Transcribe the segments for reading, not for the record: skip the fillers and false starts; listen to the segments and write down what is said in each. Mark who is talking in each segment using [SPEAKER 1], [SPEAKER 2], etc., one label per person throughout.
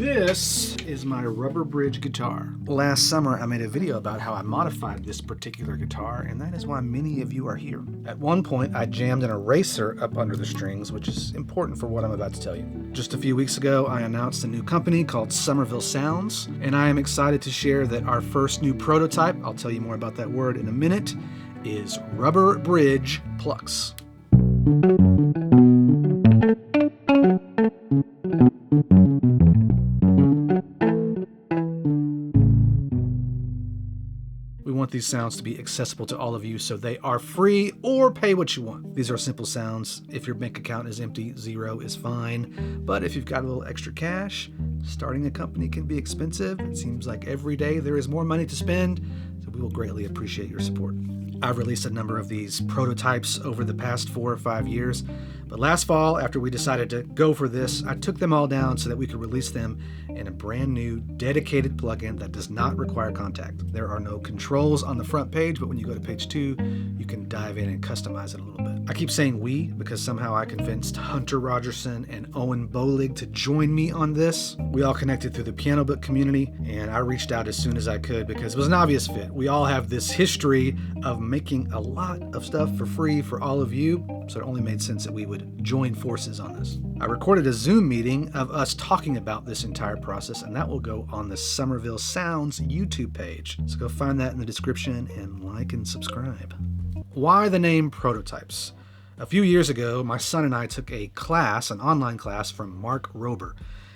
[SPEAKER 1] This is my rubber bridge guitar. Last summer, I made a video about how I modified this particular guitar, and that is why many of you are here. At one point, I jammed an eraser up under the strings, which is important for what I'm about to tell you. Just a few weeks ago, I announced a new company called Somerville Sounds, and I am excited to share that our first new prototype, I'll tell you more about that word in a minute, is Rubber Bridge Plucks. We want these sounds to be accessible to all of you, so they are free or pay what you want. These are simple sounds. If your bank account is empty, zero is fine. But if you've got a little extra cash, starting a company can be expensive. It seems like every day there is more money to spend, so we will greatly appreciate your support. I've released a number of these prototypes over the past 4 or 5 years, but last fall, after we decided to go for this, I took them all down so that we could release them in a brand new dedicated plugin that does not require contact. There are no controls on the front page, but when you go to page 2, you can dive in and customize it a little bit. I keep saying we because somehow I convinced Hunter Rogerson and Owen Bolig to join me on this. We all connected through the piano book community, and I reached out as soon as I could because it was an obvious fit. We all have this history of making a lot of stuff for free for all of you, so it only made sense that we would join forces on this. I recorded a Zoom meeting of us talking about this entire process, and that will go on the Somerville Sounds YouTube page. So go find that in the description and like and subscribe. Why the name Prototypes? A few years ago, my son and I took a class, an online class from Mark Rober.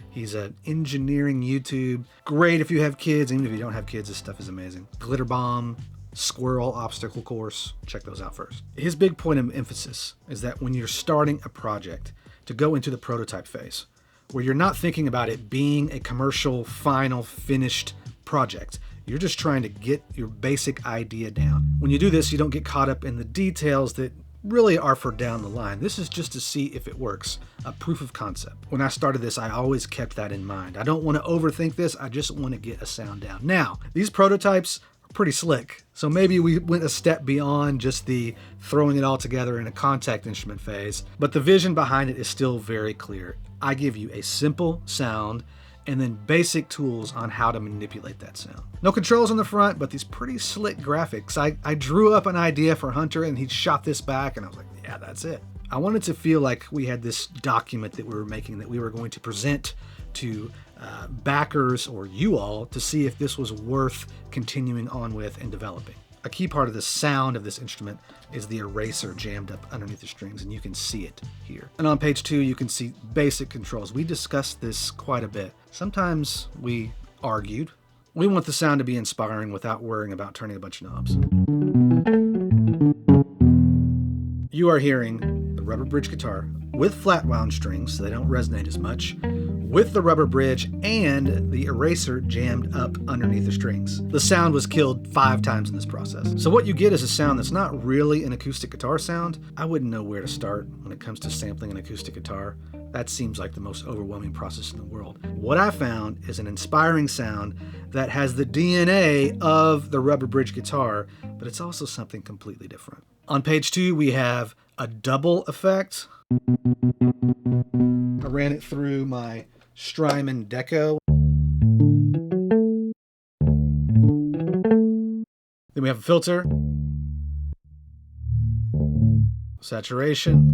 [SPEAKER 1] He's an engineering YouTube. Great if you have kids. Even if you don't have kids, this stuff is amazing. Glitter Bomb, Squirrel Obstacle Course. Check those out first. His big point of emphasis is that when you're starting a project, to go into the prototype phase, where you're not thinking about it being a commercial, final, finished project. You're just trying to get your basic idea down. When you do this, you don't get caught up in the details that really are for down the line. This is just to see if it works, a proof of concept. When I started this, I always kept that in mind. I don't want to overthink this, I just want to get a sound down. Now, these prototypes are pretty slick, so maybe we went a step beyond just the throwing it all together in a contact instrument phase, but the vision behind it is still very clear. I give you a simple sound and then basic tools on how to manipulate that sound. No controls on the front, but these pretty slick graphics. I drew up an idea for Hunter and he shot this back and I was like, yeah, that's it. I wanted to feel like we had this document that we were making that we were going to present to backers or you all to see if this was worth continuing on with and developing. A key part of the sound of this instrument is the eraser jammed up underneath the strings, and you can see it here. And on page 2, you can see basic controls. We discussed this quite a bit. Sometimes we argued. We want the sound to be inspiring without worrying about turning a bunch of knobs. You are hearing the rubber bridge guitar with flat wound strings, so they don't resonate as much, with the rubber bridge and the eraser jammed up underneath the strings. The sound was killed 5 times in this process. So what you get is a sound that's not really an acoustic guitar sound. I wouldn't know where to start when it comes to sampling an acoustic guitar. That seems like the most overwhelming process in the world. What I found is an inspiring sound that has the DNA of the rubber bridge guitar, but it's also something completely different. On page 2, we have a double effect. I ran it through my Strymon Deco. Then we have a filter, saturation,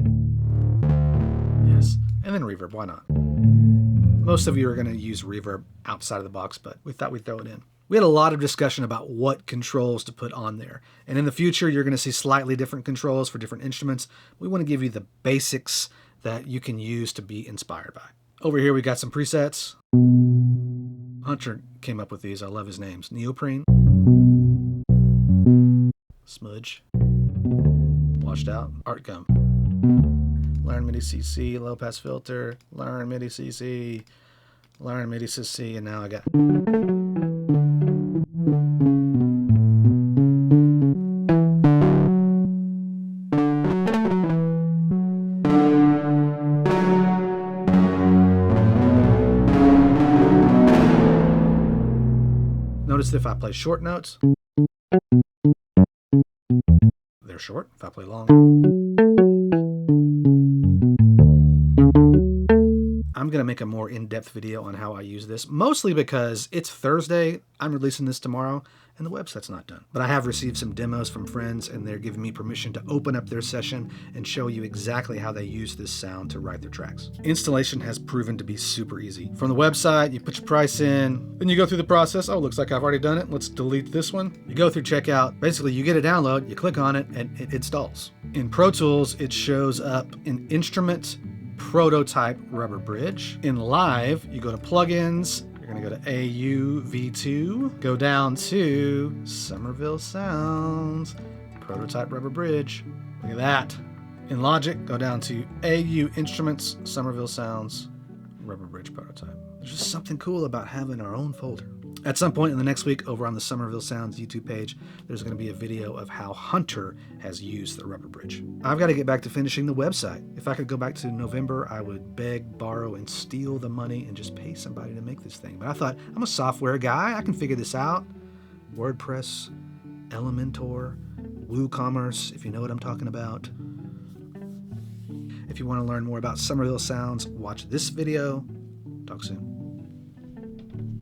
[SPEAKER 1] yes, and then reverb, why not? Most of you are going to use reverb outside of the box, but we thought we'd throw it in. We had a lot of discussion about what controls to put on there. And in the future, you're going to see slightly different controls for different instruments. We want to give you the basics that you can use to be inspired by. Over here, we got some presets. Hunter came up with these. I love his names. Neoprene. Smudge. Washed out. Art Gum. Learn MIDI CC. Low pass filter. Learn MIDI CC. Learn MIDI CC. And now I got... Notice if I play short notes, they're short. If I play long, I'm going to make a more in-depth video on how I use this, mostly because it's Thursday. I'm releasing this tomorrow, and the website's not done. But I have received some demos from friends, and they're giving me permission to open up their session and show you exactly how they use this sound to write their tracks. Installation has proven to be super easy. From the website, you put your price in, then you go through the process. Oh, looks like I've already done it. Let's delete this one. You go through checkout. Basically, you get a download, you click on it, and it installs. In Pro Tools, it shows up in Instrument, Prototype, Rubber Bridge. In Live, you go to Plugins. You're going to go to AU-V2, go down to Somerville Sounds, Prototype, Rubber Bridge. Look at that. In Logic, go down to AU Instruments, Somerville Sounds, Rubber Bridge Prototype. There's just something cool about having our own folder. At some point in the next week, over on the Somerville Sounds YouTube page, there's going to be a video of how Hunter has used the Rubber Bridge. I've got to get back to finishing the website. If I could go back to November, I would beg, borrow, and steal the money and just pay somebody to make this thing. But I thought, I'm a software guy. I can figure this out. WordPress, Elementor, WooCommerce, if you know what I'm talking about. If you want to learn more about Somerville Sounds, watch this video. Talk soon.